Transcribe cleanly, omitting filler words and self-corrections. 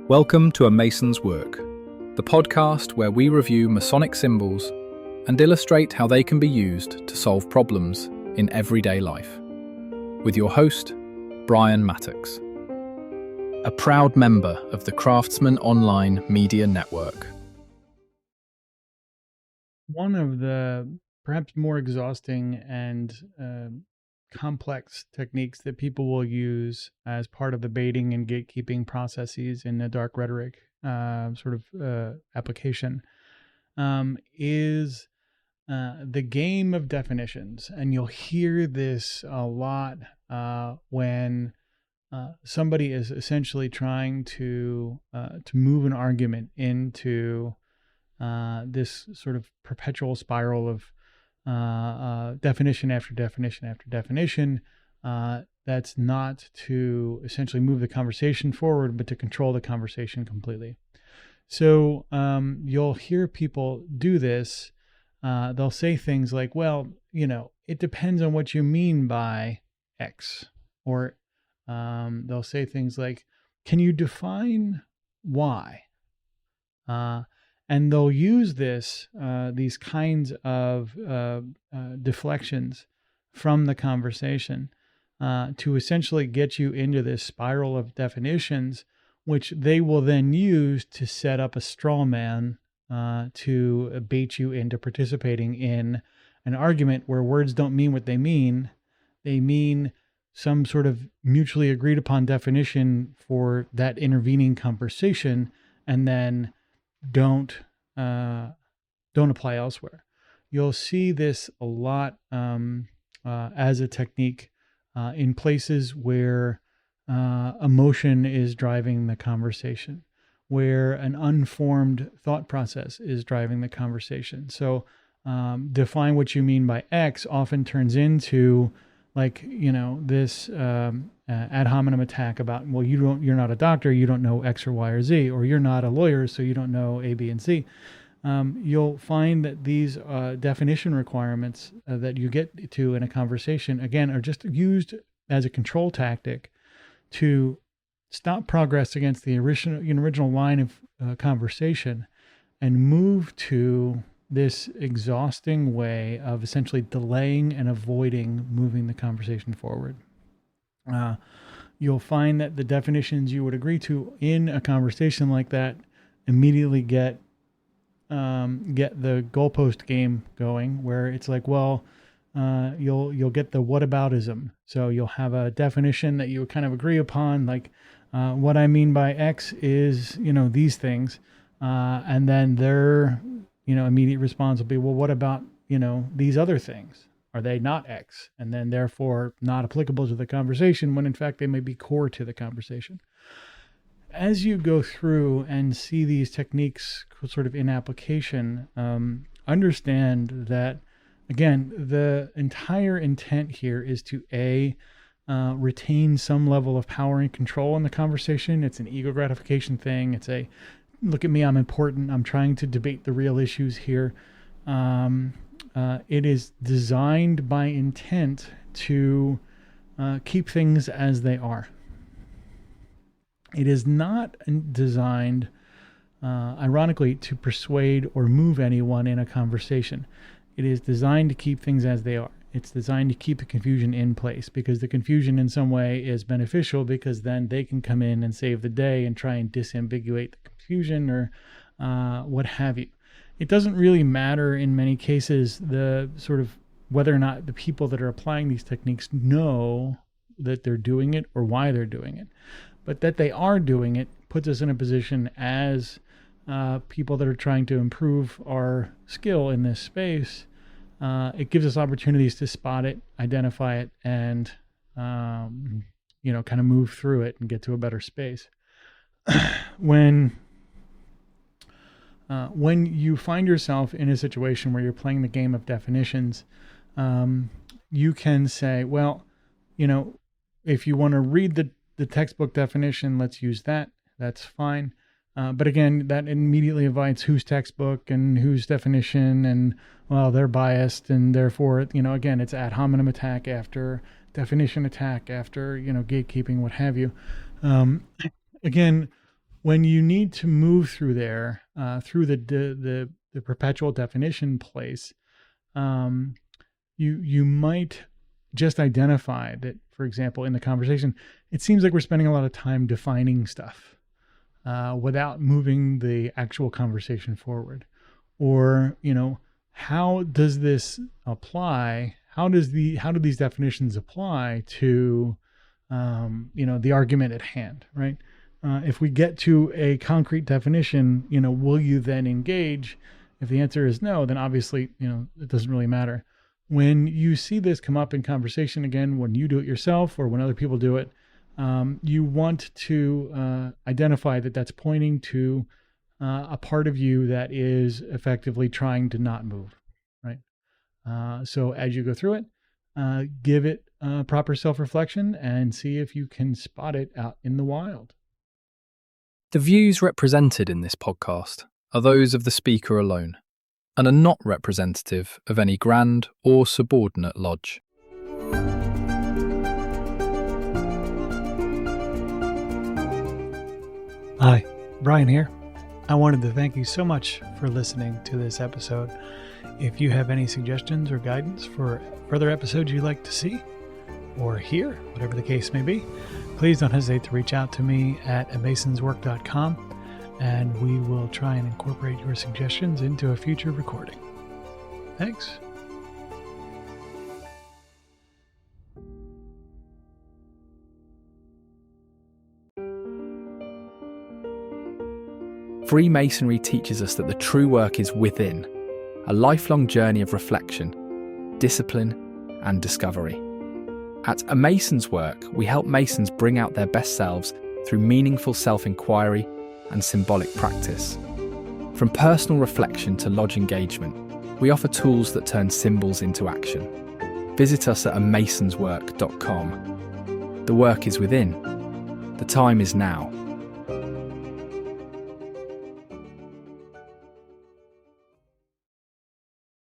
Welcome to A Mason's Work, the podcast where we review Masonic symbols and illustrate how they can be used to solve problems in everyday life. With your host, Brian Mattox, a proud member of the Craftsman Online Media Network. One of the perhaps more exhausting and complex techniques that people will use as part of the baiting and gatekeeping processes in the dark rhetoric application is the game of definitions. And you'll hear this a lot when somebody is essentially trying to move an argument into this sort of perpetual spiral of definition after definition after definition. That's not to essentially move the conversation forward, but to control the conversation completely. So you'll hear people do this. They'll say things like, well, it depends on what you mean by X. Or they'll say things like, can you define Y? And they'll use these kinds of deflections from the conversation to essentially get you into this spiral of definitions, which they will then use to set up a straw man to bait you into participating in an argument where words don't mean what they mean. They mean some sort of mutually agreed upon definition for that intervening conversation, and then don't apply elsewhere. You'll see this a lot as a technique in places where emotion is driving the conversation, where an unformed thought process is driving the conversation. So define what you mean by X often turns into this ad hominem attack about, well, you're not a doctor, you don't know X or Y or Z, or you're not a lawyer, so you don't know A, B, and C. You'll find that these definition requirements that you get to in a conversation, again, are just used as a control tactic to stop progress against the original line of conversation and move to this exhausting way of essentially delaying and avoiding moving the conversation forward. You'll find that the definitions you would agree to in a conversation like that immediately get the goalpost game going, where it's like, well, you'll get the whataboutism. So you'll have a definition that you kind of agree upon, like what I mean by X is these things, and then their immediate response will be, well, what about these other things? Are they not X? And then therefore not applicable to the conversation, when in fact they may be core to the conversation. As you go through and see these techniques sort of in application, understand that, again, the entire intent here is to retain some level of power and control in the conversation. It's an ego gratification thing. It's a, look at me, I'm important, I'm trying to debate the real issues here. It is designed by intent to keep things as they are. It is not designed, ironically, to persuade or move anyone in a conversation. It is designed to keep things as they are. It's designed to keep the confusion in place, because the confusion in some way is beneficial, because then they can come in and save the day and try and disambiguate the confusion or what have you. It doesn't really matter in many cases the sort of whether or not the people that are applying these techniques know that they're doing it or why they're doing it. But that they are doing it puts us in a position as people that are trying to improve our skill in this space. It gives us opportunities to spot it, identify it, and kind of move through it and get to a better space. When you find yourself in a situation where you're playing the game of definitions, you can say, well, if you want to read the textbook definition, let's use that. That's fine. But again, that immediately invites whose textbook and whose definition, and well, they're biased, and therefore, again, it's ad hominem attack after definition attack after, gatekeeping, what have you. Again, when you need to move through there, through the perpetual definition place, you might just identify that, for example, in the conversation, it seems like we're spending a lot of time defining stuff without moving the actual conversation forward. Or, how does this apply? How do these definitions apply to, the argument at hand, right? If we get to a concrete definition, will you then engage? If the answer is no, then obviously, it doesn't really matter. When you see this come up in conversation again, when you do it yourself or when other people do it, you want to identify that that's pointing to a part of you that is effectively trying to not move, right? So as you go through it, give it proper self-reflection and see if you can spot it out in the wild. The views represented in this podcast are those of the speaker alone and are not representative of any grand or subordinate lodge. Hi, Brian here. I wanted to thank you so much for listening to this episode. If you have any suggestions or guidance for further episodes you'd like to see or hear, whatever the case may be, please don't hesitate to reach out to me at amasonswork.com, and we will try and incorporate your suggestions into a future recording. Thanks. Freemasonry teaches us that the true work is within, a lifelong journey of reflection, discipline, and discovery. At A Mason's Work, we help Masons bring out their best selves through meaningful self-inquiry and symbolic practice. From personal reflection to lodge engagement, we offer tools that turn symbols into action. Visit us at amasonswork.com. The work is within. The time is now.